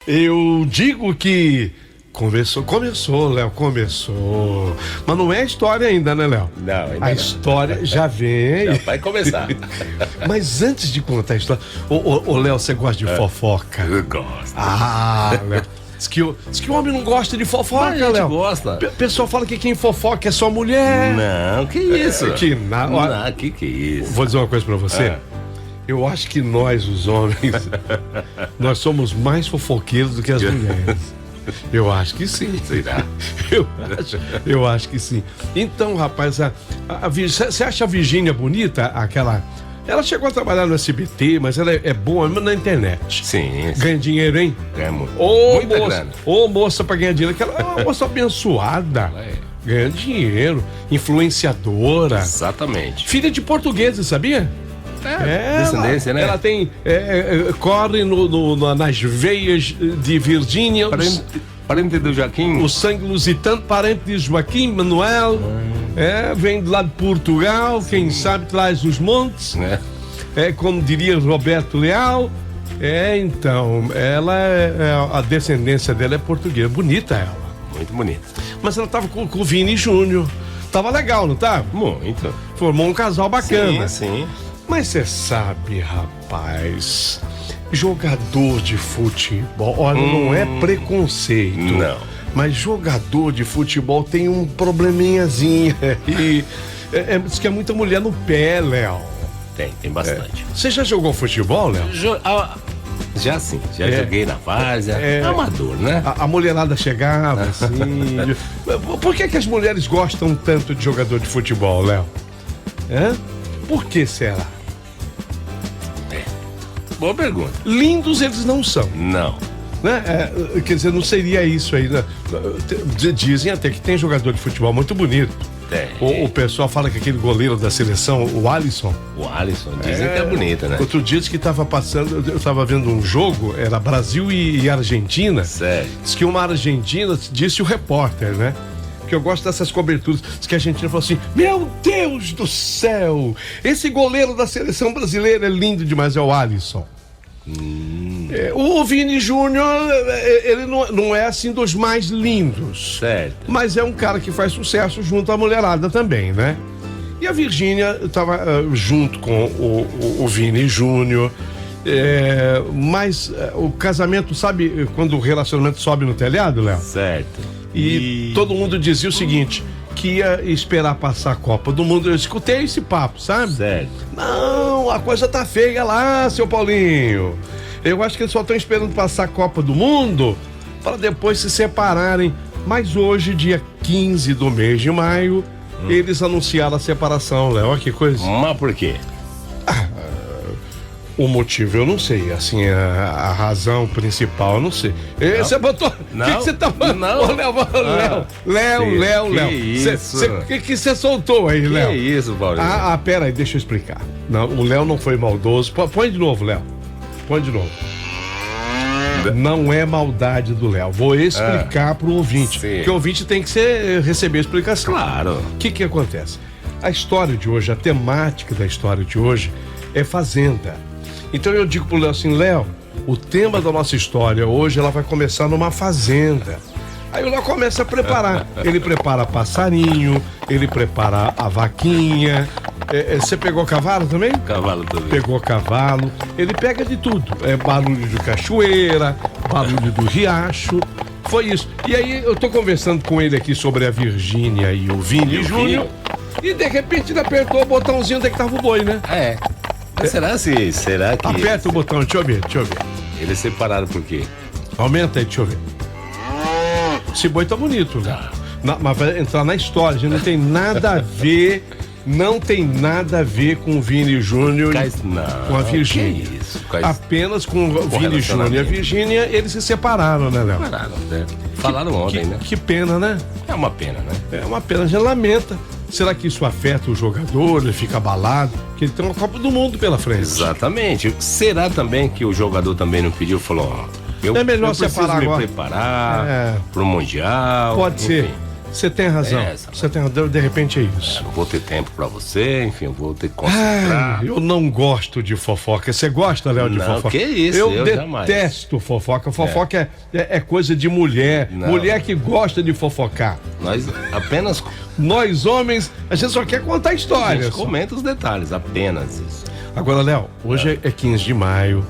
Eu digo que começou, Léo, começou. Mas não é a história ainda, né, Léo? Não, ainda não. A história já vem. Já vai começar. Mas antes de contar a história, ô Léo, você gosta de fofoca? Eu gosto. Ah, Léo. Diz que o homem não gosta de fofoca, Mas a gente Léo. gosta. O pessoal fala que quem fofoca é só mulher. Não, que isso? Que isso? Vou dizer uma coisa pra você. Eu acho que nós, os homens, nós somos mais fofoqueiros do que as mulheres. Eu acho que sim. Será? Eu acho que sim. Então, rapaz, você acha a Virgínia bonita? Ela chegou a trabalhar no SBT, mas ela é boa na internet. Sim. Ganha dinheiro, hein? É muito. Muita moça, grana. Ô, moça pra ganhar dinheiro. Ela é uma moça abençoada. Ganha dinheiro. Influenciadora. Exatamente. Filha de portugueses, sabia? Descendência, né? Ela tem. Corre nas veias de Virgínia. Parente do Joaquim. O sangue lusitano, parente de Joaquim Manuel. Vem de lá de Portugal. Sim. Quem sabe traz os montes. Como diria Roberto Leal. Então, a descendência dela é portuguesa. Bonita ela. Muito bonita. Mas ela tava com o Vini Júnior. Tava legal, não tá? Muito. Formou um casal bacana. Sim. Mas você sabe, rapaz, jogador de futebol, olha, não é preconceito. Não. Mas jogador de futebol tem um probleminhazinho. E diz que é muita mulher no pé, Léo. Tem bastante. Você já jogou futebol, Léo? Já sim, joguei na várzea. Amador, né? A mulherada chegava assim. Por que as mulheres gostam tanto de jogador de futebol, Léo? Por que será? Boa pergunta. Lindos eles não são. Não. Né? Quer dizer, não seria isso aí, né? Dizem até que tem jogador de futebol muito bonito. O pessoal fala que aquele goleiro da seleção, o Alisson. O Alisson, dizem que é bonito, né? Outro dia que tava passando, eu tava vendo um jogo, era Brasil e Argentina. Sério? Diz que uma argentina, disse o repórter, né? Que eu gosto dessas coberturas. Diz que a Argentina falou assim: meu Deus do céu, esse goleiro da seleção brasileira é lindo demais, é o Alisson. O Vini Júnior, ele não é assim dos mais lindos. Certo. Mas é um cara que faz sucesso junto à mulherada também, né? E a Virgínia estava junto com o Vini Júnior. Mas o casamento, sabe quando o relacionamento sobe no telhado, Léo? Certo. E todo mundo dizia o seguinte, que ia esperar passar a Copa do Mundo. Eu escutei esse papo, sabe? Certo. Não, a coisa tá feia lá, seu Paulinho. Eu acho que eles só estão esperando passar a Copa do Mundo para depois se separarem. Mas hoje, dia 15 do mês de maio, eles anunciaram a separação, Léo. Olha que coisa. Mas por quê? O motivo eu não sei, assim, a razão principal eu não sei. Você botou. O que você tá falando? Não. Léo. O que você soltou aí, Léo? Que isso, Paulinho? Pera aí, deixa eu explicar. Não, o Léo não foi maldoso. Põe de novo, Léo. Põe de novo. Não é maldade do Léo. Vou explicar pro ouvinte. Sim. Porque o ouvinte tem que receber a explicação. Claro. O que acontece? A história de hoje, a temática da história de hoje é fazenda. Então eu digo pro Léo assim: Léo, o tema da nossa história hoje, ela vai começar numa fazenda. Aí o Léo começa a preparar. Ele prepara passarinho, ele prepara a vaquinha. Você pegou cavalo também? Cavalo também. Pegou cavalo. Ele pega de tudo. Barulho de cachoeira, barulho do riacho. Foi isso. E aí eu tô conversando com ele aqui sobre a Virgínia e o Vini Júnior. E de repente ele apertou o botãozinho onde é que tava o boi, né? Mas será que... Aperta o botão, deixa eu ver. Eles separaram por quê? Aumenta aí, deixa eu ver. Esse boi tá bonito, né? Mas vai entrar na história, já não tem nada a ver. Não tem nada a ver com o Vini Júnior e com a Virgínia. Apenas com o Vini Júnior e a Virgínia, eles se separaram, né, Léo? Separaram, né? Falaram ontem, né? Que pena, né? É uma pena, né? É uma pena, a gente lamenta. Será que isso afeta o jogador? Ele fica abalado? Porque ele tem uma Copa do Mundo pela frente. Exatamente. Será também que o jogador também não pediu? Falou, é melhor separar agora. Me preparar pro Mundial. Pode ser. Você tem razão. Você tem razão, de repente é isso. Não vou ter tempo pra você, enfim, eu vou ter que concentrar. Eu não gosto de fofoca. Você gosta, Léo, de fofoca? Que isso, eu jamais. detesto fofoca. Fofoca é coisa de mulher. Não. Mulher que gosta de fofocar. Nós homens, a gente só quer contar histórias. A gente comenta os detalhes, apenas isso. Agora, Léo, hoje é 15 de maio.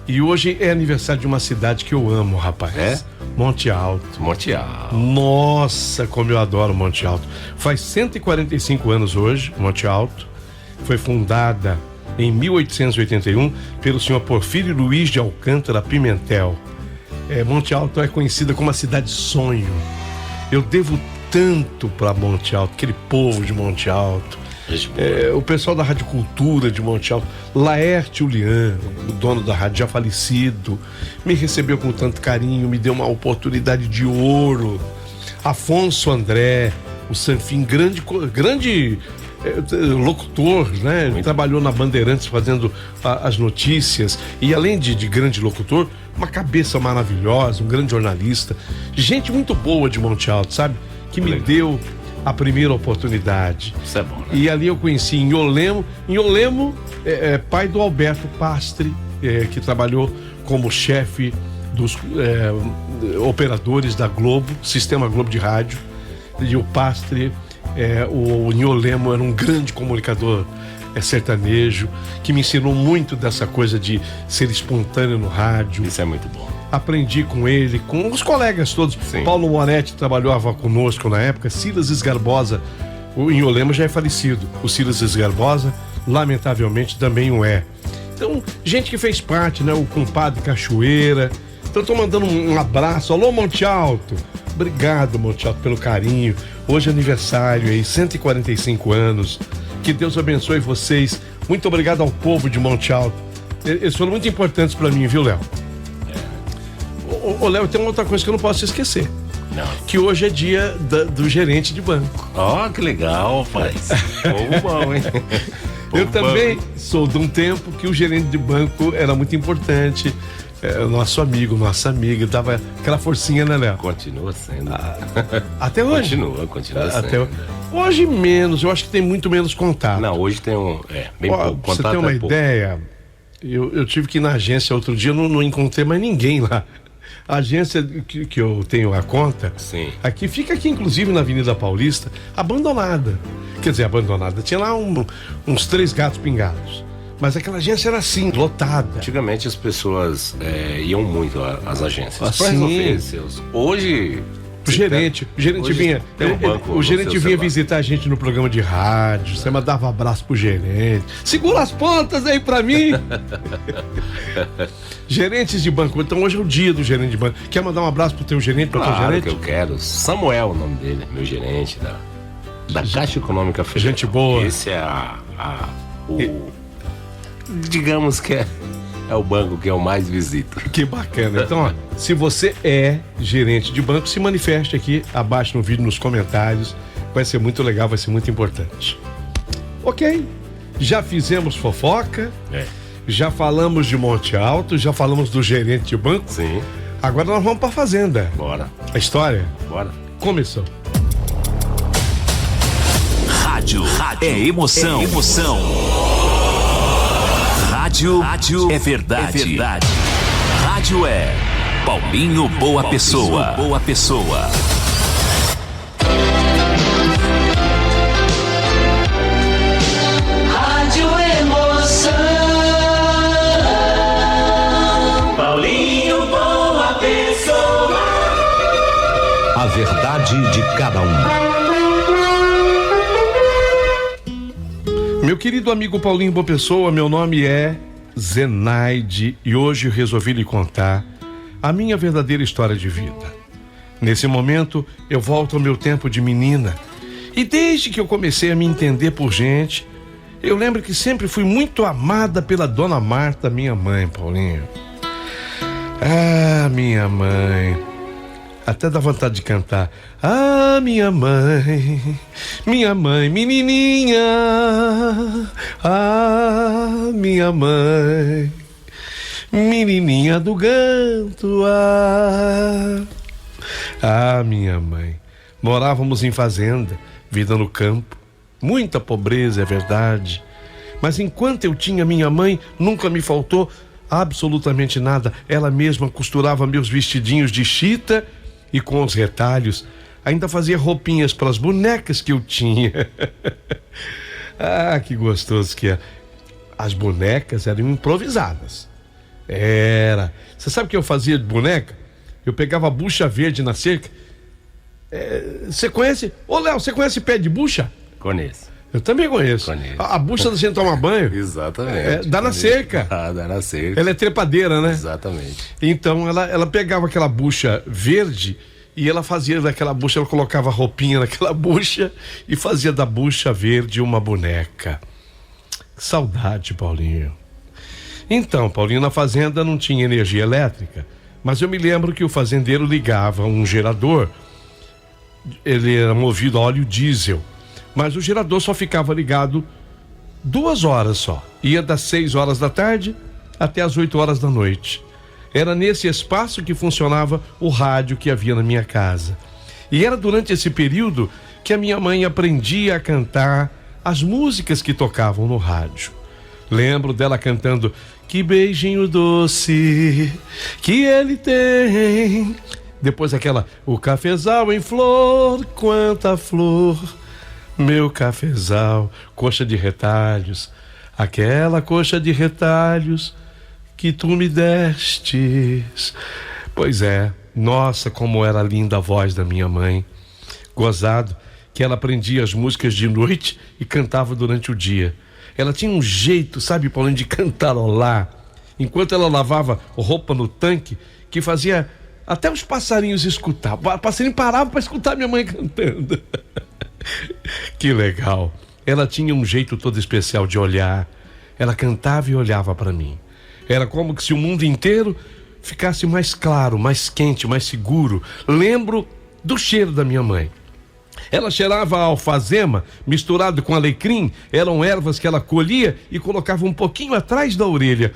E hoje é aniversário de uma cidade que eu amo, rapaz. É? Monte Alto. Monte Alto. Nossa, como eu adoro Monte Alto. Faz 145 anos hoje, Monte Alto. Foi fundada em 1881 pelo senhor Porfírio Luiz de Alcântara Pimentel. Monte Alto é conhecida como a cidade sonho. Eu devo tanto para Monte Alto, aquele povo de Monte Alto. O pessoal da Rádio Cultura de Monte Alto, Laerte Ulian, o dono da rádio já falecido, me recebeu com tanto carinho, me deu uma oportunidade de ouro. Afonso André, o Sanfim, grande locutor, né? Ele trabalhou na Bandeirantes fazendo as notícias e além de grande locutor, uma cabeça maravilhosa, um grande jornalista, gente muito boa de Monte Alto, sabe? Que me deu a primeira oportunidade. Isso é bom, né? E ali eu conheci Inholemo, pai do Alberto Pastre, que trabalhou como chefe dos operadores da Globo, Sistema Globo de Rádio. E o Pastre, o Inholemo era um grande comunicador sertanejo, que me ensinou muito dessa coisa de ser espontâneo no rádio. Isso é muito bom. Aprendi com ele, com os colegas todos. Sim. Paulo Moretti trabalhava conosco na época, Silas Esgarbosa, o Inholemo já é falecido. O Silas Esgarbosa, lamentavelmente, também o é. Então, gente que fez parte, né? O compadre Cachoeira. Então, tô mandando um abraço. Alô, Monte Alto. Obrigado, Monte Alto, pelo carinho. Hoje é aniversário aí, 145 anos. Que Deus abençoe vocês. Muito obrigado ao povo de Monte Alto. Eles foram muito importantes para mim, viu, Léo? Ô, Léo, tem uma outra coisa que eu não posso esquecer. Não. Que hoje é dia do gerente de banco. Ó, que legal, rapaz. Povo bom, hein? Eu também sou de um tempo que o gerente de banco era muito importante. Nosso amigo, nossa amiga, dava aquela forcinha, né, Léo? Continua sendo. Até hoje? Continua sendo. Até hoje menos, eu acho que tem muito menos contato. Não, hoje tem bem pouco. Pra você ter uma ideia, eu tive que ir na agência outro dia, não encontrei mais ninguém lá. A agência que eu tenho a conta, sim, fica aqui inclusive na Avenida Paulista, abandonada. Quer dizer, abandonada. Tinha lá uns 3 gatos pingados. Mas aquela agência era assim, lotada. Antigamente as pessoas iam muito às agências. Assim. Hoje... O gerente vinha. O gerente vinha visitar a gente no programa de rádio. Você mandava abraço pro gerente. Segura as pontas aí pra mim. Gerentes de banco. Então hoje é o dia do gerente de banco. Quer mandar um abraço pro teu gerente, pro teu gerente? Que eu quero. Samuel, o nome dele, meu gerente da Caixa Econômica Federal. Gente boa. Esse é digamos que é o banco que eu mais visito. Que bacana. Então, ó, se você é gerente de banco, se manifeste aqui abaixo no vídeo, nos comentários. Vai ser muito legal, vai ser muito importante. Ok. Já fizemos fofoca. Já falamos de Monte Alto, já falamos do gerente de banco. Sim. Agora nós vamos pra fazenda. Bora. A história? Bora. Começou. Rádio é emoção. Rádio é verdade. Rádio é Paulinho Boa Pessoa. Rádio Emoção. Paulinho Boa Pessoa. A verdade de cada um. Meu querido amigo Paulinho Boa Pessoa, meu nome é Zenaide e hoje eu resolvi lhe contar a minha verdadeira história de vida. Nesse momento, eu volto ao meu tempo de menina e desde que eu comecei a me entender por gente, eu lembro que sempre fui muito amada pela dona Marta, minha mãe, Paulinho. Ah, minha mãe. Até dá vontade de cantar. Ah, minha mãe, menininha. Ah, minha mãe, menininha do ganto. Ah, minha mãe, Morávamos em fazenda, vida no campo. Muita pobreza, é verdade. Mas enquanto eu tinha minha mãe, nunca me faltou absolutamente nada. Ela mesma costurava meus vestidinhos de chita e com os retalhos ainda fazia roupinhas para as bonecas que eu tinha. Ah, que gostoso que é. As bonecas eram improvisadas. Era. Você sabe o que eu fazia de boneca? Eu pegava a bucha verde na cerca. Você conhece? Ô, Léo, você conhece pé de bucha? Conheço. Eu também conheço. A bucha da gente tomar banho. Exatamente. Dá na cerca. Dá na cerca. Ela é trepadeira, né? Exatamente. Então ela pegava aquela bucha verde e ela fazia daquela bucha, ela colocava roupinha naquela bucha e fazia da bucha verde uma boneca. Saudade, Paulinho. Então, Paulinho, na fazenda não tinha energia elétrica, mas eu me lembro que o fazendeiro ligava um gerador. Ele era movido a óleo diesel, mas o gerador só ficava ligado 2 horas só. Ia das 6 horas da tarde até as 8 horas da noite. Era nesse espaço que funcionava o rádio que havia na minha casa. E era durante esse período que a minha mãe aprendia a cantar as músicas que tocavam no rádio. Lembro dela cantando: que beijinho doce que ele tem. Depois aquela: o cafezal em flor, quanta flor, meu cafezal, coxa de retalhos, aquela coxa de retalhos que tu me destes. Pois é, nossa, como era linda a voz da minha mãe. Gozado que ela aprendia as músicas de noite e cantava durante o dia. Ela tinha um jeito, sabe, Paulinho, de cantarolar, enquanto ela lavava roupa no tanque, que fazia até os passarinhos escutar. O passarinho parava para escutar minha mãe cantando. Que legal. Ela tinha um jeito todo especial de olhar. Ela cantava e olhava para mim. Era como que se o mundo inteiro ficasse mais claro, mais quente, mais seguro. Lembro do cheiro da minha mãe. Ela cheirava a alfazema misturado com alecrim. Eram ervas que ela colhia e colocava um pouquinho atrás da orelha.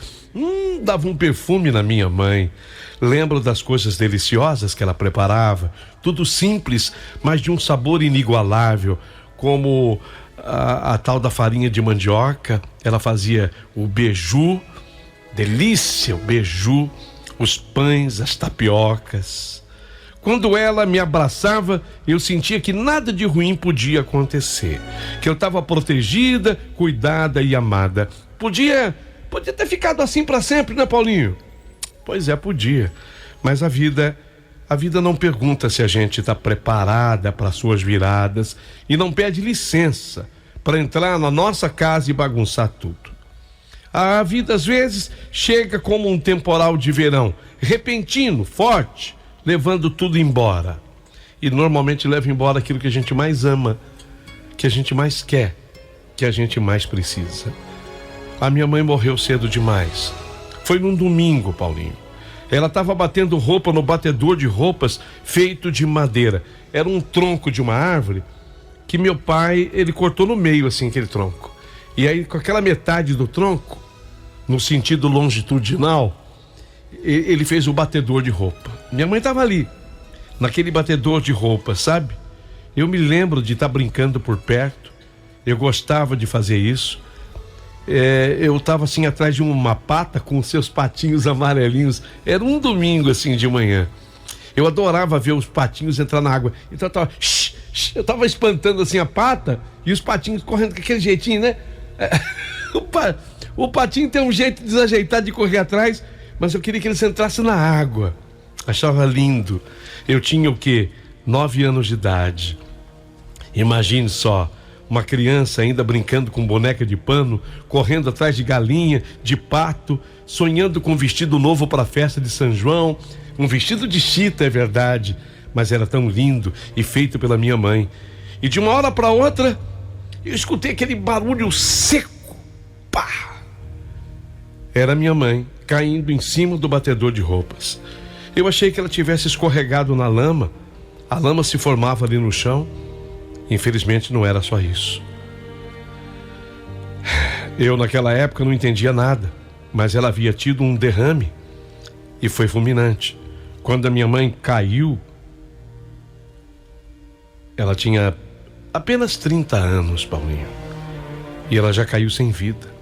Dava um perfume na minha mãe. Lembro das coisas deliciosas que ela preparava. Tudo simples, mas de um sabor inigualável, como a tal da farinha de mandioca. Ela fazia o beiju, delícia o beiju, os pães, as tapiocas. Quando ela me abraçava, eu sentia que nada de ruim podia acontecer, que eu estava protegida, cuidada e amada. Podia ter ficado assim para sempre, né, Paulinho? Pois é, podia. Mas a vida não pergunta se a gente está preparada para suas viradas e não pede licença para entrar na nossa casa e bagunçar tudo. A vida às vezes chega como um temporal de verão, repentino, forte, levando tudo embora. E normalmente leva embora aquilo que a gente mais ama, que a gente mais quer, que a gente mais precisa. A minha mãe morreu cedo demais. Foi num domingo, Paulinho. Ela estava batendo roupa no batedor de roupas feito de madeira. Era um tronco de uma árvore que meu pai, ele cortou no meio assim, aquele tronco. E aí com aquela metade do tronco, no sentido longitudinal, ele fez o batedor de roupa. Minha mãe estava ali, naquele batedor de roupa, sabe? Eu me lembro de estar brincando por perto. Eu gostava de fazer isso. Eu estava assim atrás de uma pata com seus patinhos amarelinhos. Era um domingo assim de manhã. Eu adorava ver os patinhos entrar na água. Então eu estava espantando assim a pata e os patinhos correndo com aquele jeitinho, né? O patinho tem um jeito desajeitado de correr atrás, mas eu queria que eles entrassem na água. Achava lindo. Eu tinha o quê? 9 anos de idade. Imagine só, uma criança ainda brincando com boneca de pano, correndo atrás de galinha, de pato, sonhando com um vestido novo para a festa de São João. Um vestido de chita, é verdade, mas era tão lindo e feito pela minha mãe. E de uma hora para outra, eu escutei aquele barulho seco. Pá! Era minha mãe caindo em cima do batedor de roupas. Eu achei que ela tivesse escorregado na lama. A lama se formava ali no chão. Infelizmente não era só isso. Eu naquela época não entendia nada, mas ela havia tido um derrame e foi fulminante. Quando a minha mãe caiu, Ela tinha apenas 30 anos, Paulinho. E ela já caiu sem vida.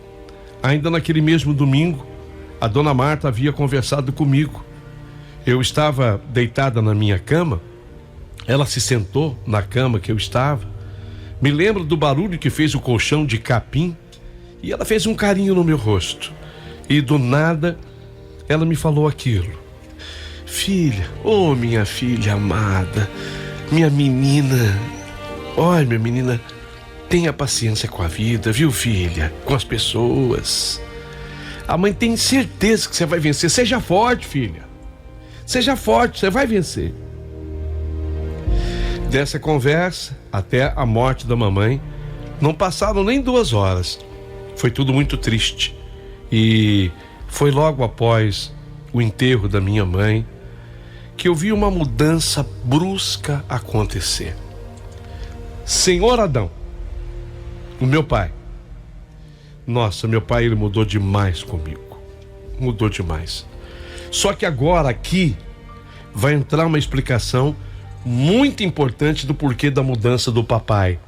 Ainda naquele mesmo domingo, a dona Marta havia conversado comigo. Eu estava deitada na minha cama. Ela se sentou na cama que eu estava. Me lembro do barulho que fez o colchão de capim. E ela fez um carinho no meu rosto. E do nada, ela me falou aquilo. Filha, oh minha filha amada, minha menina. Olha, minha menina, tenha paciência com a vida, viu, filha? Com as pessoas. A mãe tem certeza que você vai vencer. Seja forte, filha. Seja forte, você vai vencer. Dessa conversa até a morte da mamãe, não passaram nem 2 horas. Foi tudo muito triste. E foi logo após o enterro da minha mãe que eu vi uma mudança brusca acontecer. Senhor Adão, o meu pai. Nossa, meu pai, ele mudou demais comigo. Mudou demais. Só que agora aqui vai entrar uma explicação muito importante do porquê da mudança do papai.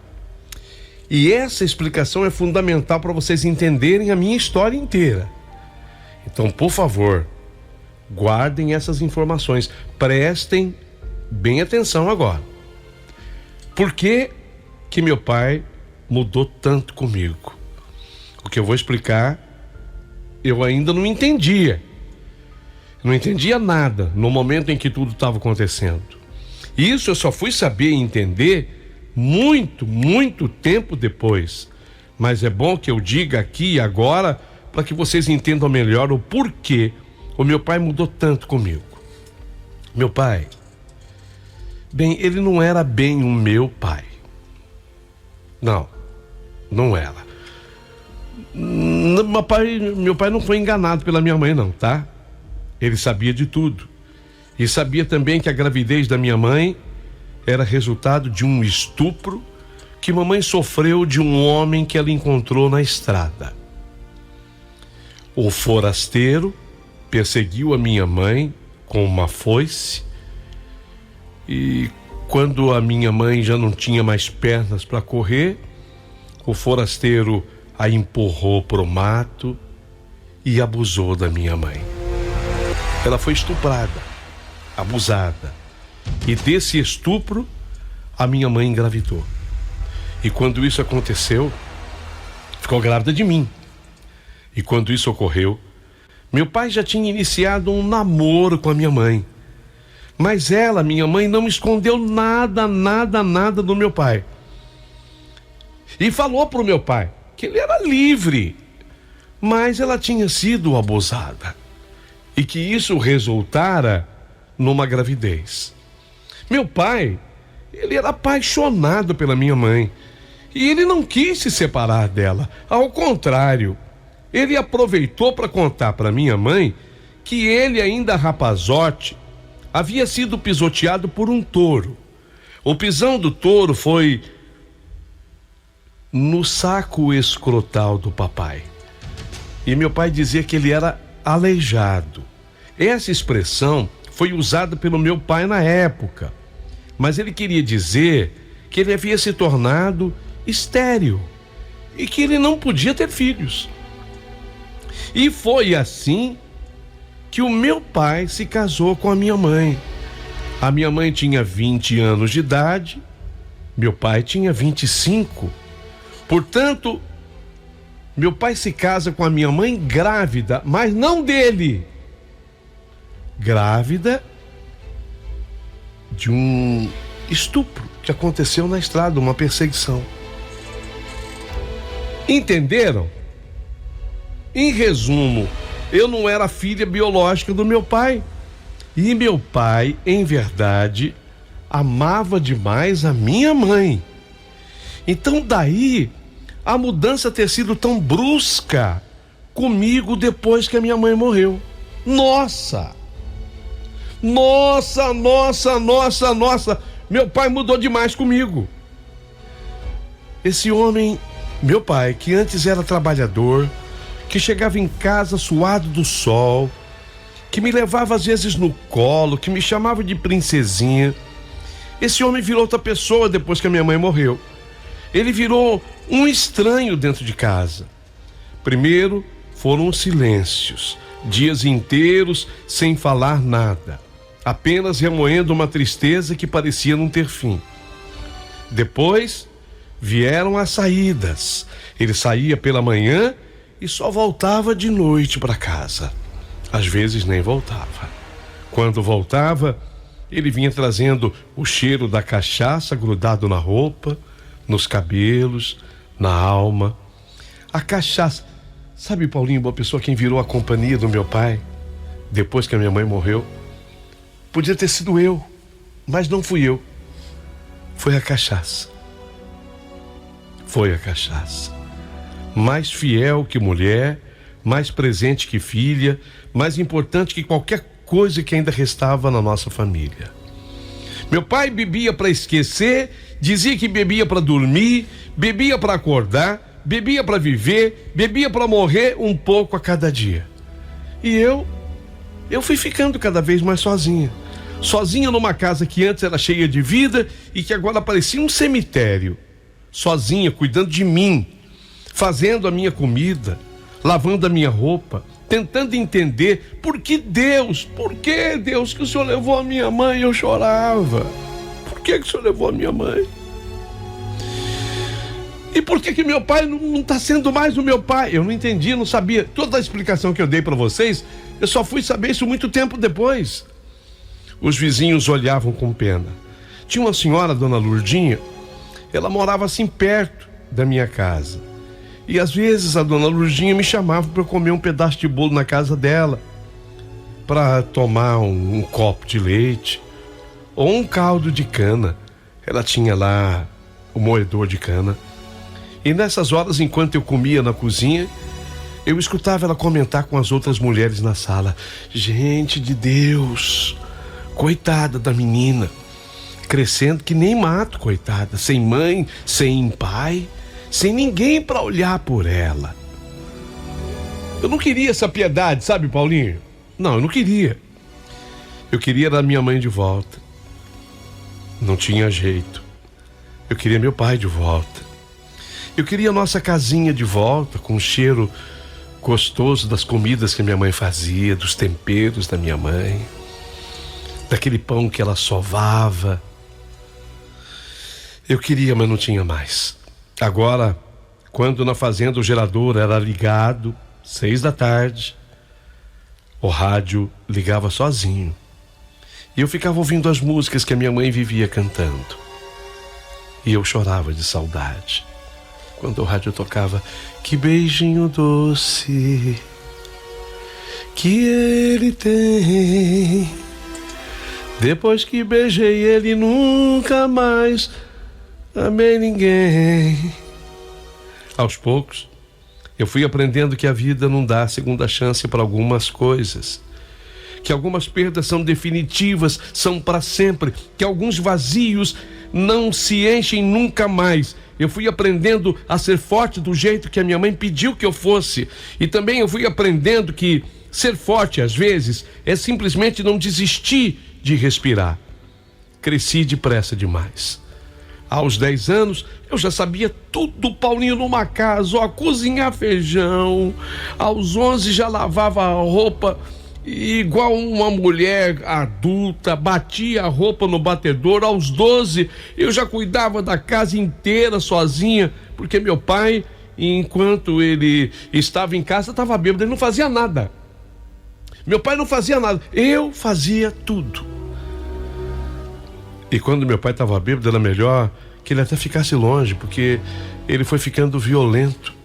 E essa explicação é fundamental para vocês entenderem a minha história inteira. Então, por favor, guardem essas informações. Prestem bem atenção agora. Por que que meu pai mudou tanto comigo? O que eu vou explicar, eu ainda não entendia. Não entendia nada no momento em que tudo estava acontecendo. Isso eu só fui saber e entender muito tempo depois. Mas é bom que eu diga aqui e agora para que vocês entendam melhor o porquê o meu pai mudou tanto comigo. Meu pai, bem, ele não era bem o meu pai. Não era. Meu pai não foi enganado pela minha mãe, não, tá? Ele sabia de tudo. E sabia também que a gravidez da minha mãe era resultado de um estupro que mamãe sofreu de um homem que ela encontrou na estrada. O forasteiro perseguiu a minha mãe com uma foice e quando a minha mãe já não tinha mais pernas para correr, o forasteiro a empurrou pro mato e abusou da minha mãe. Ela foi estuprada, abusada. E desse estupro, a minha mãe engravidou. E quando isso aconteceu, ficou grávida de mim. E quando isso ocorreu, meu pai já tinha iniciado um namoro com a minha mãe. Mas ela, minha mãe, não escondeu nada do meu pai. E falou pro meu pai que ele era livre, mas ela tinha sido abusada. E que isso resultara numa gravidez. Meu pai, ele era apaixonado pela minha mãe. E ele não quis se separar dela. Ao contrário, ele aproveitou para contar para minha mãe que ele, ainda rapazote, havia sido pisoteado por um touro. O pisão do touro foi no saco escrotal do papai. E meu pai dizia que ele era aleijado. Essa expressão foi usada pelo meu pai na época, mas ele queria dizer que ele havia se tornado estéril e que ele não podia ter filhos. E foi assim que o meu pai se casou com a minha mãe. A minha mãe tinha 20 anos de idade, meu pai tinha 25. Portanto, meu pai se casa com a minha mãe grávida, mas não dele. Grávida de um estupro que aconteceu na estrada, uma perseguição. Entenderam? Em resumo, eu não era filha biológica do meu pai. E meu pai, em verdade, amava demais a minha mãe. Então daí a mudança ter sido tão brusca comigo depois que a minha mãe morreu. Nossa, meu pai mudou demais comigo. Esse homem, meu pai, que antes era trabalhador, que chegava em casa suado do sol, que me levava às vezes no colo, que me chamava de princesinha, Esse homem virou outra pessoa depois que a minha mãe morreu. Ele virou um estranho dentro de casa. Primeiro foram os silêncios, dias inteiros sem falar nada, apenas remoendo uma tristeza que parecia não ter fim. Depois vieram as saídas. Ele saía pela manhã e só voltava de noite para casa. Às vezes nem voltava. Quando voltava, ele vinha trazendo o cheiro da cachaça grudado na roupa, nos cabelos, na alma. A cachaça. Sabe, Paulinho, uma pessoa quem virou a companhia do meu pai depois que a minha mãe morreu? Podia ter sido eu, mas não fui eu. Foi a cachaça. Foi a cachaça. Mais fiel que mulher, mais presente que filha, mais importante que qualquer coisa que ainda restava na nossa família. Meu pai bebia para esquecer, dizia que bebia para dormir, bebia para acordar, bebia para viver, bebia para morrer um pouco a cada dia. E eu fui ficando cada vez mais sozinha. Sozinha numa casa que antes era cheia de vida e que agora parecia um cemitério. Sozinha, cuidando de mim, fazendo a minha comida, lavando a minha roupa, tentando entender por que Deus que o Senhor levou a minha mãe? Eu chorava. Por que o Senhor levou a minha mãe? E por que meu pai não está sendo mais o meu pai? Eu não entendi, não sabia. Toda a explicação que eu dei para vocês, eu só fui saber isso muito tempo depois. Os vizinhos olhavam com pena. Tinha uma senhora, dona Lurdinha, ela morava assim perto da minha casa. E às vezes a dona Lurdinha me chamava para comer um pedaço de bolo na casa dela, para tomar um copo de leite ou um caldo de cana. Ela tinha lá o moedor de cana. E nessas horas, enquanto eu comia na cozinha, eu escutava ela comentar com as outras mulheres na sala: gente de Deus, coitada da menina, crescendo que nem mato, coitada, sem mãe, sem pai, sem ninguém para olhar por ela. Eu não queria essa piedade, sabe, Paulinho? Não, eu não queria. Eu queria a minha mãe de volta. Não tinha jeito. Eu queria meu pai de volta. Eu queria a nossa casinha de volta, com o cheiro gostoso das comidas que minha mãe fazia, dos temperos da minha mãe, daquele pão que ela sovava. Eu queria, mas não tinha mais. Agora, quando na fazenda o gerador era ligado, 6 da tarde, o rádio ligava sozinho. E eu ficava ouvindo as músicas que a minha mãe vivia cantando. E eu chorava de saudade. Quando o rádio tocava: que beijinho doce que ele tem, depois que beijei ele nunca mais amei ninguém. Aos poucos eu fui aprendendo que a vida não dá segunda chance para algumas coisas, que algumas perdas são definitivas, são para sempre, que alguns vazios não se enchem nunca mais. Eu fui aprendendo a ser forte do jeito que a minha mãe pediu que eu fosse. E também eu fui aprendendo que ser forte, às vezes, é simplesmente não desistir de respirar. Cresci depressa demais. Aos 10 anos, eu já sabia tudo, Paulinho, numa casa, cozinhar feijão. Aos 11 já lavava a roupa igual uma mulher adulta, batia a roupa no batedor. Aos 12, eu já cuidava da casa inteira sozinha, porque meu pai, enquanto ele estava em casa, estava bêbado, ele não fazia nada. Meu pai não fazia nada, eu fazia tudo. E quando meu pai estava bêbado, era melhor que ele até ficasse longe, porque ele foi ficando violento.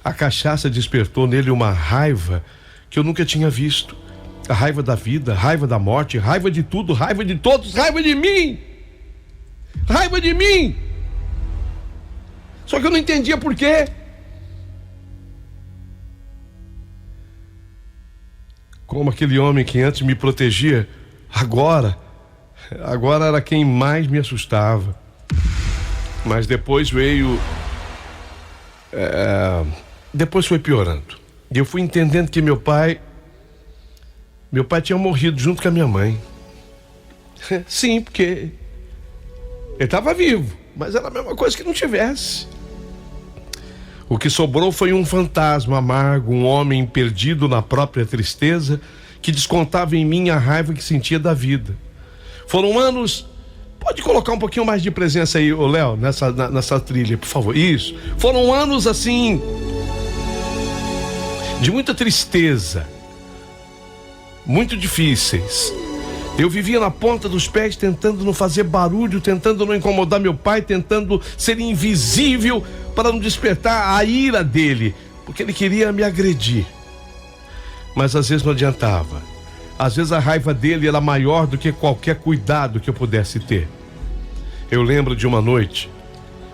A cachaça despertou nele uma raiva que eu nunca tinha visto. A raiva da vida, raiva da morte, raiva de tudo, raiva de todos, raiva de mim! Raiva de mim! Só que eu não entendia por quê. Como aquele homem que antes me protegia, agora era quem mais me assustava. Mas depois veio... Depois foi piorando. E eu fui entendendo que meu pai tinha morrido junto com a minha mãe. Sim, porque Ele estava vivo, mas era a mesma coisa que não tivesse. O que sobrou foi um fantasma amargo, um homem perdido na própria tristeza, que descontava em mim a raiva que sentia da vida. Foram anos... Pode colocar um pouquinho mais de presença aí, ô Léo, nessa trilha, por favor. Isso. Foram anos assim, de muita tristeza, muito difíceis. Eu vivia na ponta dos pés, tentando não fazer barulho, tentando não incomodar meu pai, tentando ser invisível para não despertar a ira dele, porque ele queria me agredir. Mas às vezes não adiantava. Às vezes a raiva dele era maior do que qualquer cuidado que eu pudesse ter. Eu lembro de uma noite,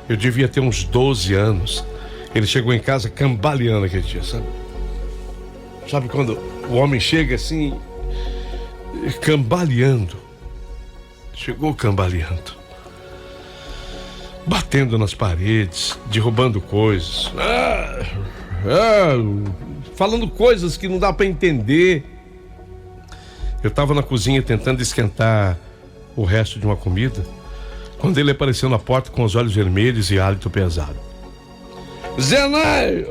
eu devia ter uns 12 anos. Ele chegou em casa cambaleando aquele dia, sabe? Sabe quando o homem chega assim, cambaleando? Chegou cambaleando, batendo nas paredes, derrubando coisas, falando coisas que não dá para entender. Eu estava na cozinha tentando esquentar o resto de uma comida, quando ele apareceu na porta com os olhos vermelhos e hálito pesado. Zenaide,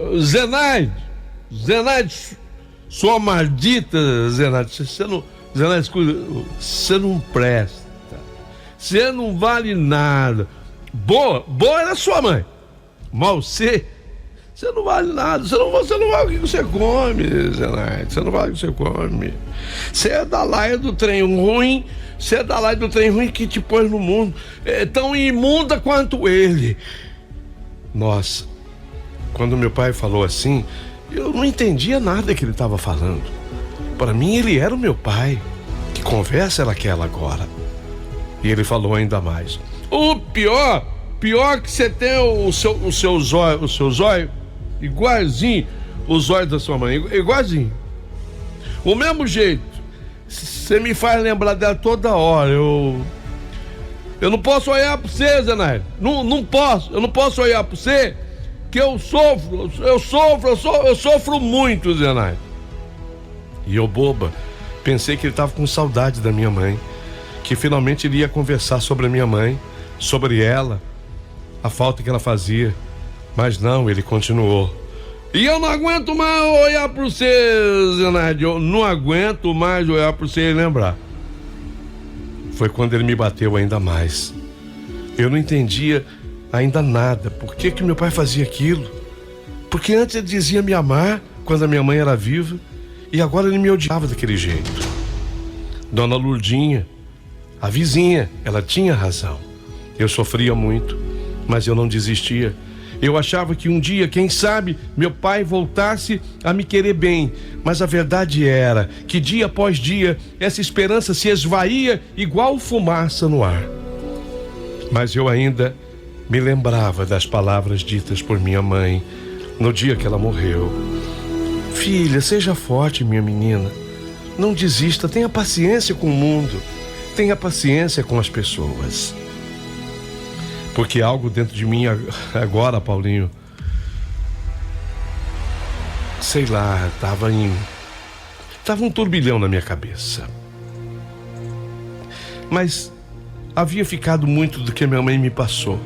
sua maldita, Zenaide, Zenaide, escuta, você não presta, você não vale nada. Boa era sua mãe, mas você não vale nada, você não vale o que você come, Zenaide, você não vale o que você come. Você é da laia do trem ruim, você é da laia do trem ruim que te pôs no mundo, é tão imunda quanto ele. Nossa, quando meu pai falou assim, eu não entendia nada que ele estava falando. Para mim ele era o meu pai. Que conversa era aquela agora? E ele falou ainda mais. O pior que você tem o seu zóio igualzinho os olhos da sua mãe, igualzinho. O mesmo jeito. Você me faz lembrar dela toda hora. Eu não posso olhar pra você, Zenaide. Não posso. Eu não posso olhar pra você, que eu sofro muito, Zenaide. E eu, boba, pensei que ele tava com saudade da minha mãe, que finalmente ele ia conversar sobre a minha mãe, sobre ela, a falta que ela fazia. Mas não, ele continuou. E eu não aguento mais olhar pra você, Zenaide. Eu não aguento mais olhar pra você e lembrar. Foi quando ele me bateu ainda mais. Eu não entendia ainda nada. Por que meu pai fazia aquilo? Porque antes ele dizia me amar quando a minha mãe era viva, e agora ele me odiava daquele jeito. Dona Lourdinha, a vizinha, ela tinha razão. Eu sofria muito, mas eu não desistia. Eu achava que um dia, quem sabe, meu pai voltasse a me querer bem. Mas a verdade era que dia após dia, essa esperança se esvaía igual fumaça no ar. Mas eu ainda me lembrava das palavras ditas por minha mãe no dia que ela morreu. Filha, seja forte, minha menina. Não desista, tenha paciência com o mundo. Tenha paciência com as pessoas. Porque algo dentro de mim agora, Paulinho, sei lá, tava um turbilhão na minha cabeça. Mas havia ficado muito do que minha mãe me passou.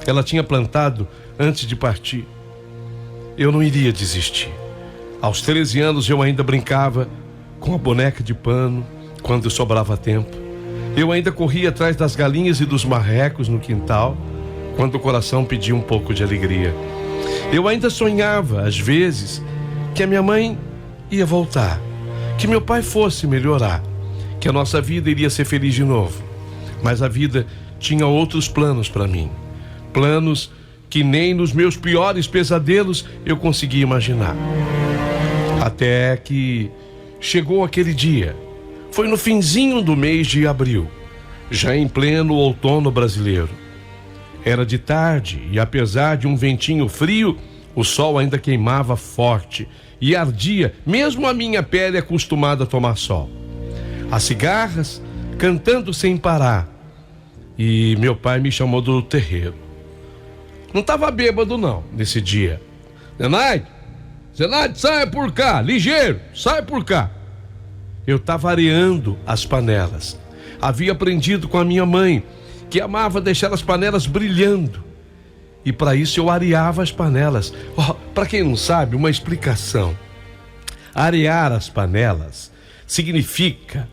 Ela tinha plantado antes de partir. Eu não iria desistir. Aos 13 anos eu ainda brincava com a boneca de pano quando sobrava tempo. Eu ainda corria atrás das galinhas e dos marrecos no quintal, quando o coração pedia um pouco de alegria. Eu ainda sonhava, às vezes, que a minha mãe ia voltar, que meu pai fosse melhorar, que a nossa vida iria ser feliz de novo. Mas a vida tinha outros planos para mim. Planos que nem nos meus piores pesadelos eu conseguia imaginar. Até que chegou aquele dia. Foi no finzinho do mês de abril, já em pleno outono brasileiro. Era de tarde e, apesar de um ventinho frio, o sol ainda queimava forte e ardia, mesmo a minha pele acostumada a tomar sol. As cigarras cantando sem parar. E meu pai me chamou do terreiro. Não estava bêbado não, nesse dia. Zenaide, sai por cá, ligeiro, sai por cá. Eu estava areando as panelas. Havia aprendido com a minha mãe que amava deixar as panelas brilhando. E para isso eu areava as panelas. Para quem não sabe, uma explicação. Arear as panelas significa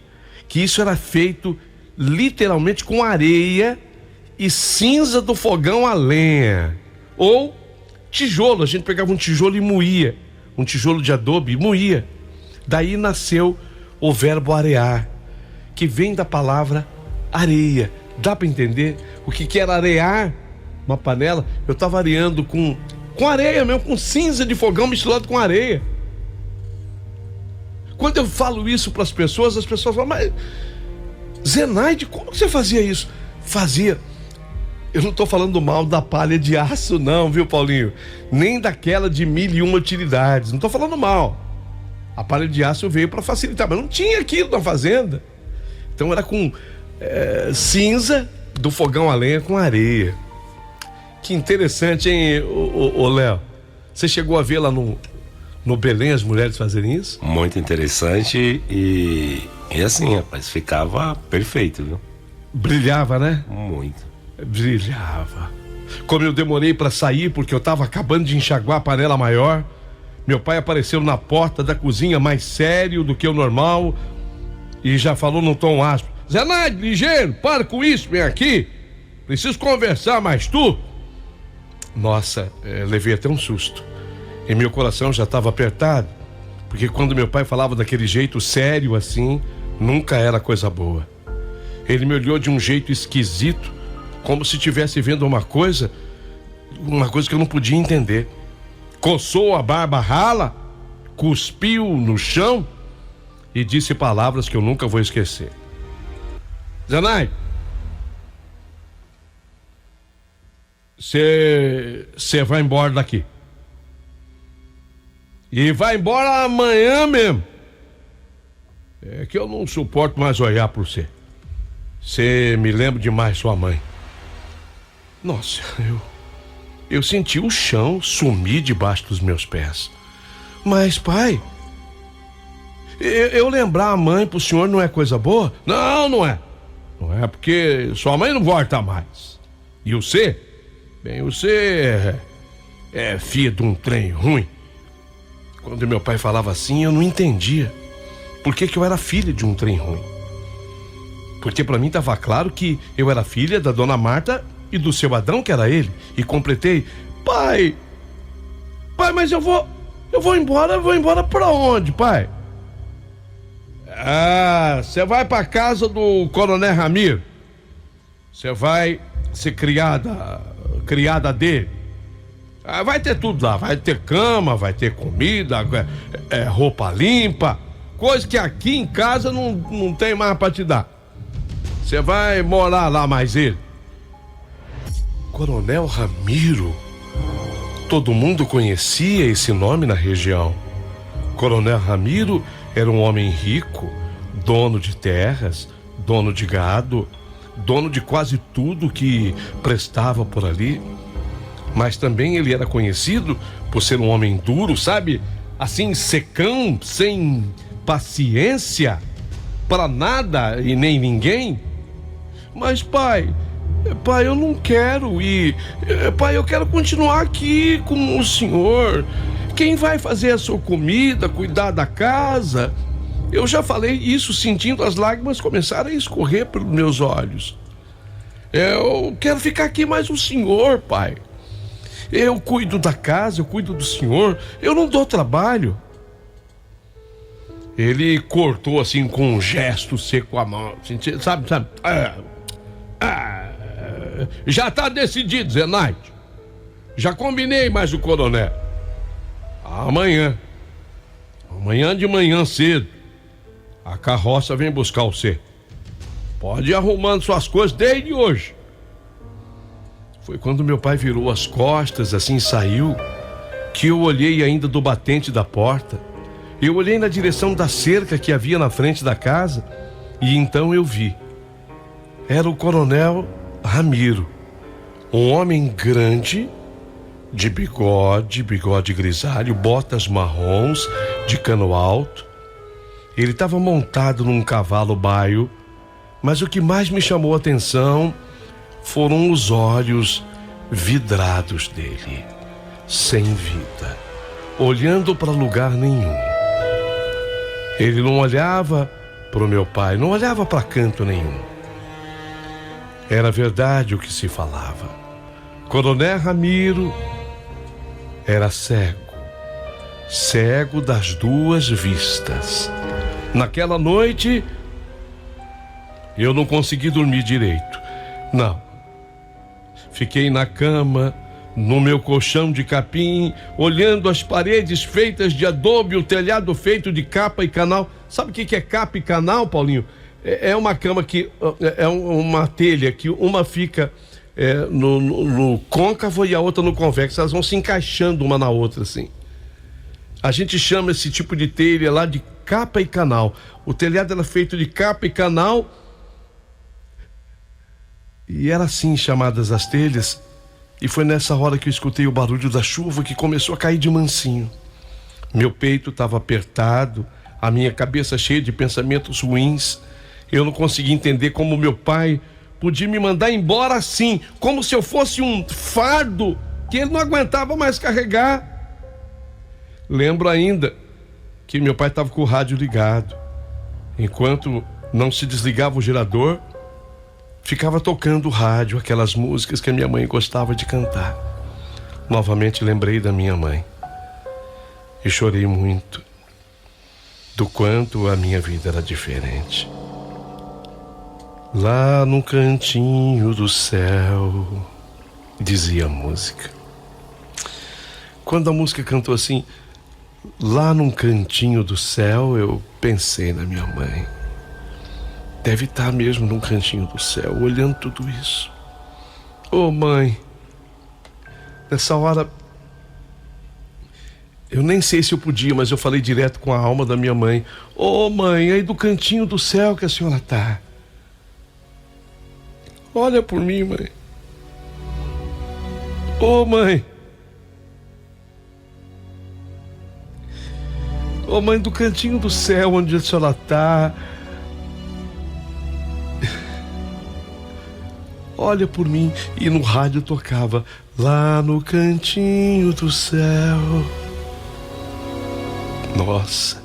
que isso era feito literalmente com areia e cinza do fogão a lenha. Ou tijolo, a gente pegava um tijolo e moía. Um tijolo de adobe e moía. Daí nasceu o verbo arear, que vem da palavra areia. Dá para entender o que era arear uma panela? Eu estava areando com areia mesmo, com cinza de fogão misturado com areia. Quando eu falo isso para as pessoas falam, mas Zenaide, como que você fazia isso? Fazia. Eu não estou falando mal da palha de aço não, viu, Paulinho? Nem daquela de 1001 utilidades, não estou falando mal. A palha de aço veio para facilitar, mas não tinha aquilo na fazenda. Então era com cinza do fogão a lenha com areia. Que interessante, hein, ô Léo? Você chegou a ver lá no Belém as mulheres fazerem isso? Muito interessante e assim, rapaz, ficava perfeito, viu? Brilhava, né? Muito. Brilhava. Como eu demorei para sair porque eu estava acabando de enxaguar a panela maior, meu pai apareceu na porta da cozinha mais sério do que o normal e já falou num tom áspero: Zenaide, ligeiro, para com isso, vem aqui, preciso conversar, mas tu... Nossa, levei até um susto e meu coração já estava apertado, porque quando meu pai falava daquele jeito sério assim, nunca era coisa boa. Ele me olhou de um jeito esquisito, como se estivesse vendo uma coisa que eu não podia entender. Coçou a barba rala, cuspiu no chão e disse palavras que eu nunca vou esquecer. Zenaide, você vai embora daqui. E vai embora amanhã mesmo. É que eu não suporto mais olhar para você. Você me lembra demais sua mãe. Nossa, eu senti o chão sumir debaixo dos meus pés. Mas, pai, eu lembrar a mãe pro senhor não é coisa boa? Não, não é. Não é porque sua mãe não volta mais. E você? Bem, você é filha de um trem ruim. Quando meu pai falava assim, eu não entendia. Por que eu era filha de um trem ruim? Porque pra mim estava claro que eu era filha da dona Marta e do seu Adão, que era ele. E completei: pai, mas eu vou embora pra onde, pai? Ah, você vai pra casa do Coronel Ramiro. Você vai ser criada dele. Ah, vai ter tudo lá, vai ter cama, vai ter comida, roupa limpa, coisa que aqui em casa não tem mais pra te dar. Você vai morar lá mais ele. Coronel Ramiro. Todo mundo conhecia esse nome na região. Coronel Ramiro era um homem rico, dono de terras, dono de gado, dono de quase tudo que prestava por ali. Mas também ele era conhecido por ser um homem duro, sabe? Assim, secão, sem paciência para nada e nem ninguém. Mas, pai, eu não quero ir. Pai, eu quero continuar aqui com o senhor. Quem vai fazer a sua comida, cuidar da casa? Eu já falei isso, sentindo as lágrimas começarem a escorrer pelos meus olhos. Eu quero ficar aqui mais o senhor, pai. Eu cuido da casa, eu cuido do senhor. Eu não dou trabalho. Ele cortou assim com um gesto seco a mão. Sabe? Já tá decidido, Zenaide. Já combinei mais o coronel. Amanhã de manhã cedo, a carroça vem buscar você. Pode ir arrumando suas coisas desde hoje. Foi quando meu pai virou as costas, assim saiu, que eu olhei ainda do batente da porta. Eu olhei na direção da cerca que havia na frente da casa e então eu vi. Era o Coronel Ramiro, um homem grande, de bigode grisalho, botas marrons, de cano alto. Ele estava montado num cavalo baio, mas o que mais me chamou a atenção foram os olhos vidrados dele, sem vida, olhando para lugar nenhum. Ele não olhava para o meu pai, não olhava para canto nenhum. Era verdade o que se falava. Coronel Ramiro era cego, cego das duas vistas. Naquela noite, eu não consegui dormir direito. Não. Fiquei na cama, no meu colchão de capim, olhando as paredes feitas de adobe, o telhado feito de capa e canal. Sabe o que é capa e canal, Paulinho? É uma cama que é uma telha que uma fica no côncavo e a outra no convexo. Elas vão se encaixando uma na outra assim. A gente chama esse tipo de telha lá de capa e canal. O telhado era feito de capa e canal e era assim chamadas as telhas. E foi nessa hora que eu escutei o barulho da chuva que começou a cair de mansinho. Meu peito estava apertado, a minha cabeça cheia de pensamentos ruins. Eu não conseguia entender como meu pai podia me mandar embora assim, como se eu fosse um fardo que ele não aguentava mais carregar. Lembro ainda que meu pai estava com o rádio ligado. Enquanto não se desligava o gerador, ficava tocando o rádio, aquelas músicas que a minha mãe gostava de cantar. Novamente lembrei da minha mãe e chorei muito do quanto a minha vida era diferente. Lá no cantinho do céu, dizia a música. Quando a música cantou assim, lá num cantinho do céu, eu pensei na minha mãe. Deve estar mesmo num cantinho do céu, olhando tudo isso. Ô mãe, nessa hora, eu nem sei se eu podia, mas eu falei direto com a alma da minha mãe. Ô mãe, aí do cantinho do céu que a senhora tá. Olha por mim, mãe. Ô mãe. Ô mãe, do cantinho do céu onde a senhora tá. Olha por mim. E no rádio tocava lá no cantinho do céu. Nossa,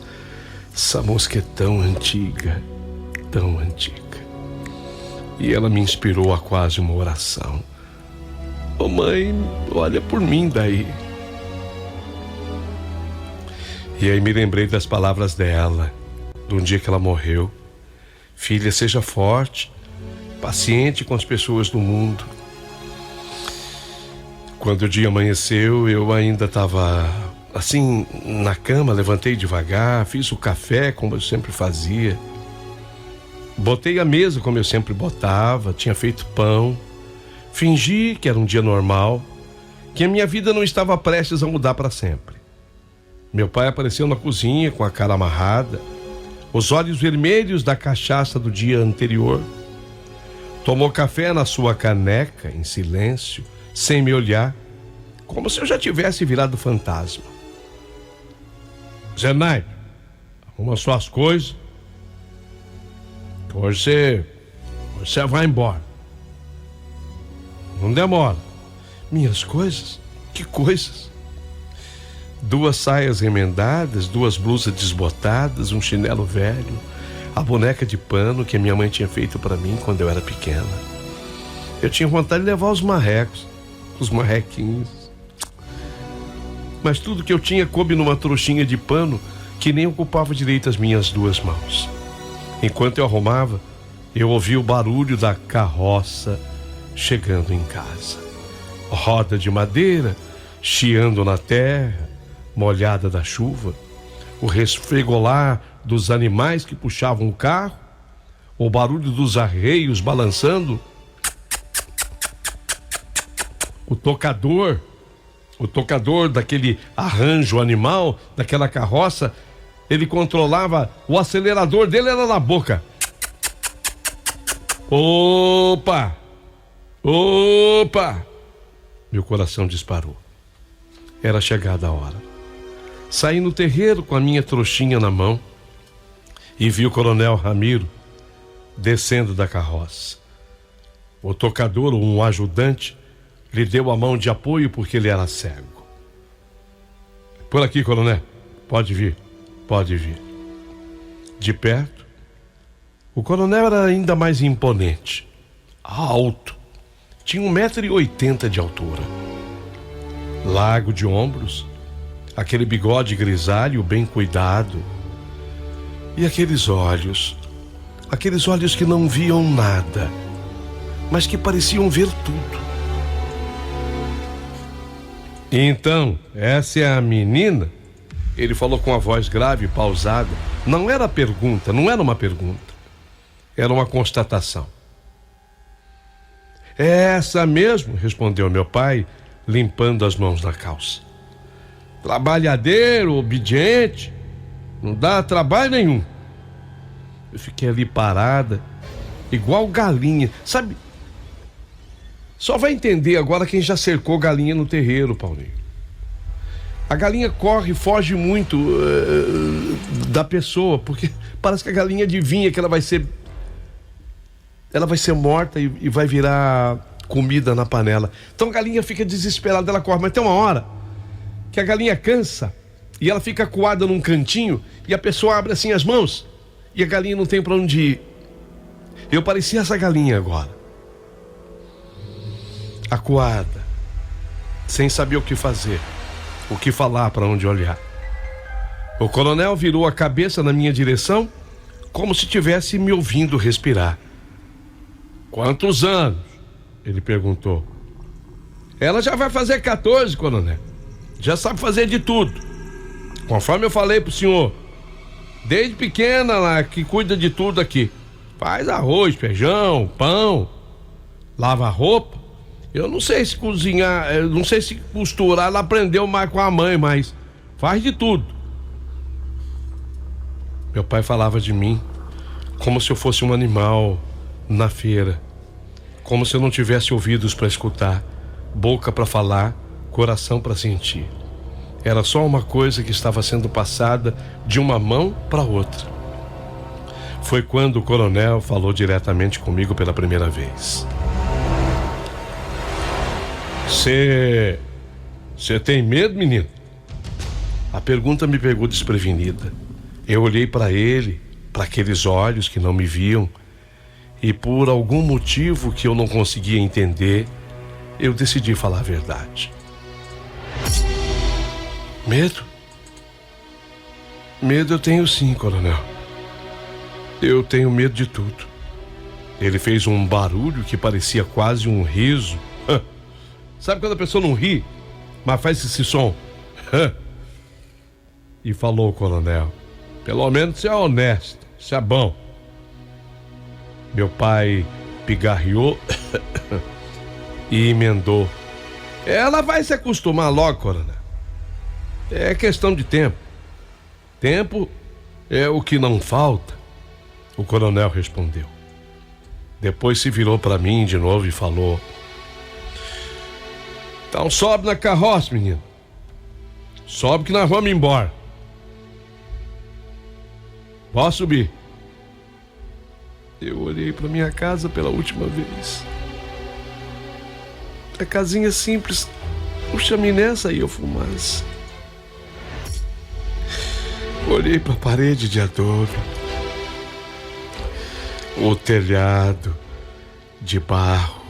essa música é tão antiga, tão antiga. E ela me inspirou a quase uma oração. Ô mãe, olha por mim daí. E aí me lembrei das palavras dela, de um dia que ela morreu. Filha, seja forte, paciente com as pessoas do mundo. Quando o dia amanheceu, eu ainda estava assim na cama, levantei devagar, fiz o café como eu sempre fazia. Botei a mesa como eu sempre botava, tinha feito pão. Fingi que era um dia normal, que a minha vida não estava prestes a mudar para sempre. Meu pai apareceu na cozinha com a cara amarrada, os olhos vermelhos da cachaça do dia anterior. Tomou café na sua caneca, em silêncio, sem me olhar, como se eu já tivesse virado fantasma. Zenaide, arruma suas coisas. Hoje você vai embora. Não demora. Minhas coisas? Que coisas? 2 saias remendadas, 2 blusas desbotadas, um chinelo velho, a boneca de pano que a minha mãe tinha feito para mim quando eu era pequena. Eu tinha vontade de levar os marrecos, os marrequinhos. Mas tudo que eu tinha coube numa trouxinha de pano que nem ocupava direito as minhas 2 mãos. Enquanto eu arrumava, eu ouvi o barulho da carroça chegando em casa. Roda de madeira, chiando na terra, molhada da chuva, o resfregolar dos animais que puxavam o carro, o barulho dos arreios balançando, o tocador daquele arranjo animal, daquela carroça, ele controlava, o acelerador dele era na boca. Opa! Opa! Meu coração disparou. Era chegada a hora. Saí no terreiro com a minha trouxinha na mão e vi o Coronel Ramiro descendo da carroça. O tocador, um ajudante, lhe deu a mão de apoio porque ele era cego. Por aqui, coronel. Pode vir, pode vir. De perto, o coronel era ainda mais imponente. Alto. Tinha 1,80 m de altura. Largo de ombros, aquele bigode grisalho bem cuidado. E aqueles olhos que não viam nada, mas que pareciam ver tudo. Então, essa é a menina? Ele falou com a voz grave e pausada. Não era pergunta, não era uma pergunta. Era uma constatação. É essa mesmo, respondeu meu pai, limpando as mãos na calça. Trabalhadeiro, obediente, não dá trabalho nenhum. Eu fiquei ali parada, igual galinha, sabe? Só vai entender agora quem já cercou galinha no terreiro, Paulinho. A galinha corre, foge muito da pessoa, porque parece que a galinha adivinha que ela vai ser morta e vai virar comida na panela. Então a galinha fica desesperada, ela corre, mas tem uma hora que a galinha cansa e ela fica acuada num cantinho e a pessoa abre assim as mãos e a galinha não tem pra onde ir. Eu parecia essa galinha agora, acuada, sem saber o que fazer, o que falar, para onde olhar. O coronel virou a cabeça na minha direção, como se tivesse me ouvindo respirar. Quantos anos? Ele perguntou. Ela já vai fazer 14, coronel. Já sabe fazer de tudo. Conforme eu falei pro senhor, desde pequena lá, que cuida de tudo aqui. Faz arroz, feijão, pão, lava roupa. Eu não sei se cozinhar, eu não sei se costurar, ela aprendeu mais com a mãe, mas faz de tudo. Meu pai falava de mim como se eu fosse um animal na feira, como se eu não tivesse ouvidos para escutar, boca para falar, coração para sentir. Era só uma coisa que estava sendo passada de uma mão para outra. Foi quando o coronel falou diretamente comigo pela primeira vez. Você tem medo, menino? A pergunta me pegou desprevenida. Eu olhei para ele, para aqueles olhos que não me viam, e por algum motivo que eu não conseguia entender, eu decidi falar a verdade. Medo? Medo eu tenho sim, coronel. Eu tenho medo de tudo. Ele fez um barulho que parecia quase um riso. Sabe quando a pessoa não ri, mas faz esse som? E falou o coronel: pelo menos você é honesto, você é bom. Meu pai pigarreou e emendou: ela vai se acostumar logo, coronel. É questão de tempo. Tempo é o que não falta. O coronel respondeu. Depois se virou para mim de novo e falou: então sobe na carroça, menino. Sobe que nós vamos embora. Pode subir. Eu olhei para minha casa pela última vez. A casinha simples, o chaminé saía fumaça. Olhei para a parede de adobe, o telhado de barro,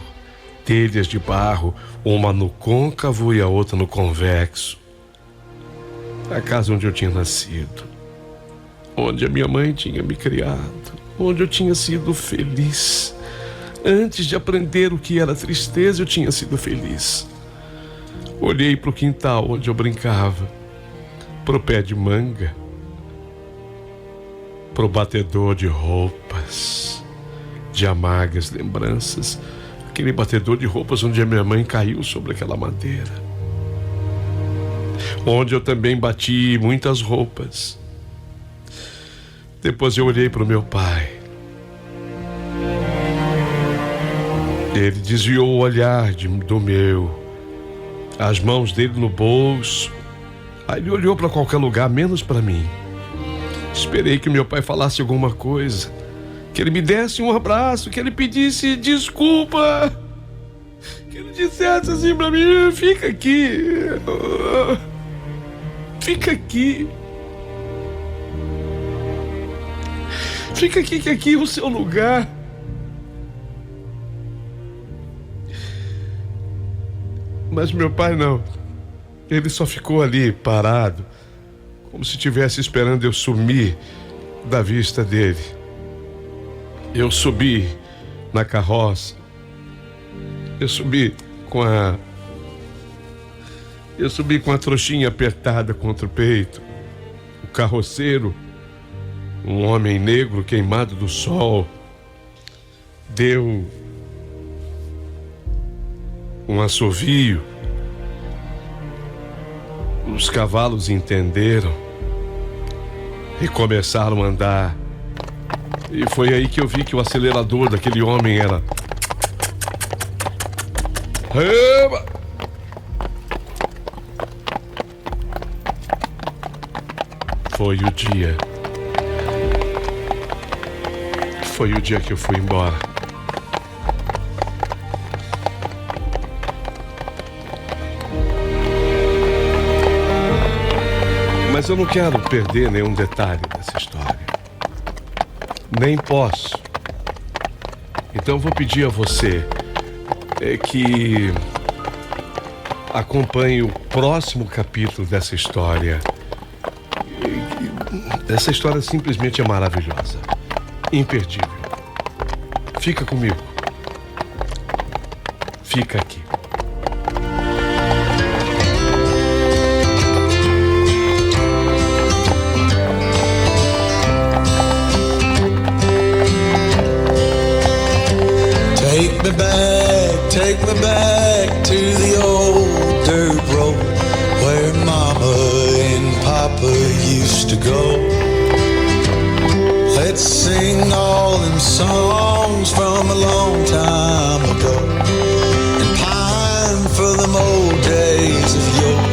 telhas de barro, uma no côncavo e a outra no convexo. A casa onde eu tinha nascido, onde a minha mãe tinha me criado, onde eu tinha sido feliz. Antes de aprender o que era tristeza, eu tinha sido feliz. Olhei para o quintal onde eu brincava, para o pé de manga, para o batedor de roupas, de amargas lembranças, aquele batedor de roupas onde a minha mãe caiu sobre aquela madeira, onde eu também bati muitas roupas. Depois eu olhei para o meu pai. Ele desviou o olhar do meu, as mãos dele no bolso. Aí ele olhou para qualquer lugar, menos para mim. Esperei que meu pai falasse alguma coisa, Que ele me desse um abraço, que ele pedisse desculpa, que ele dissesse assim pra mim: fica aqui, fica aqui, fica aqui, que aqui é o seu lugar. Mas meu pai não. Ele só ficou ali parado, como se estivesse esperando eu sumir da vista dele. Eu subi na carroça. Eu subi com a trouxinha apertada contra o peito. O carroceiro, um homem negro queimado do sol, deu um assovio. Os cavalos entenderam e começaram a andar. E foi aí que eu vi que o acelerador daquele homem era... Eba! Foi o dia. Foi o dia que eu fui embora. Mas eu não quero perder nenhum detalhe dessa história. Nem posso. Então vou pedir a você que acompanhe o próximo capítulo dessa história. Essa história simplesmente é maravilhosa. Imperdível. Fica comigo. Fica aqui. Take me back to the old dirt road where Mama and Papa used to go. Let's sing all them songs from a long time ago and pine for them old days of yore.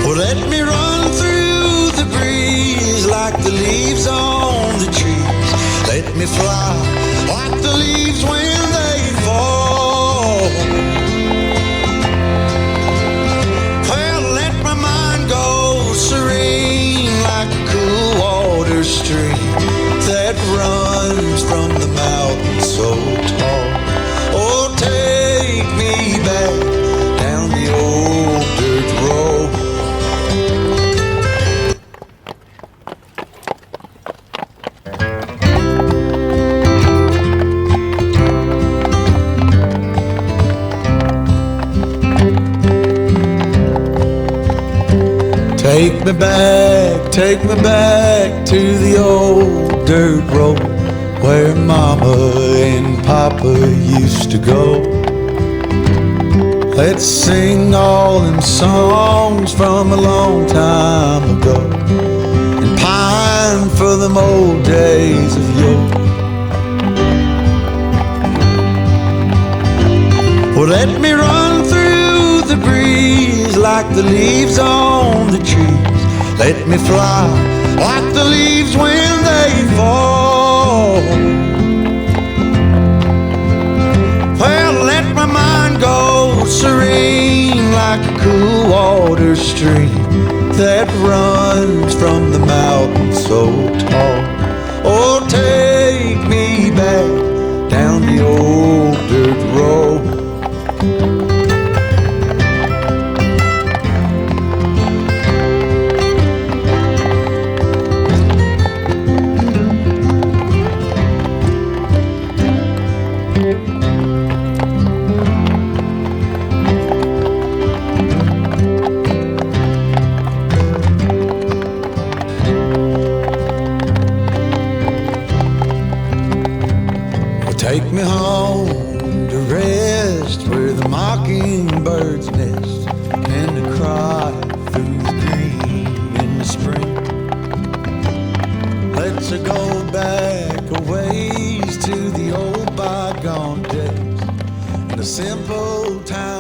Well, let me run through the breeze like the leaves on the trees. Let me fly like the leaves when they fall. Well, let my mind go serene like a cool water stream that runs from the mountain so tall. Oh, take me back down the old dirt road. Take me back to the old dirt road where Mama and Papa used to go. Let's sing all them songs from a long time ago and pine for them old days of yore. Well, let me run through the breeze like the leaves on the trees. Let me fly like the leaves when they fall. Well, let my mind go serene like a cool water stream that runs from the mountain so tall. Oh, take me back down the old dirt road. Take me home to rest where the mockingbirds nest and to cry through the green in the spring. Let's go back a ways to the old bygone days and the simple time.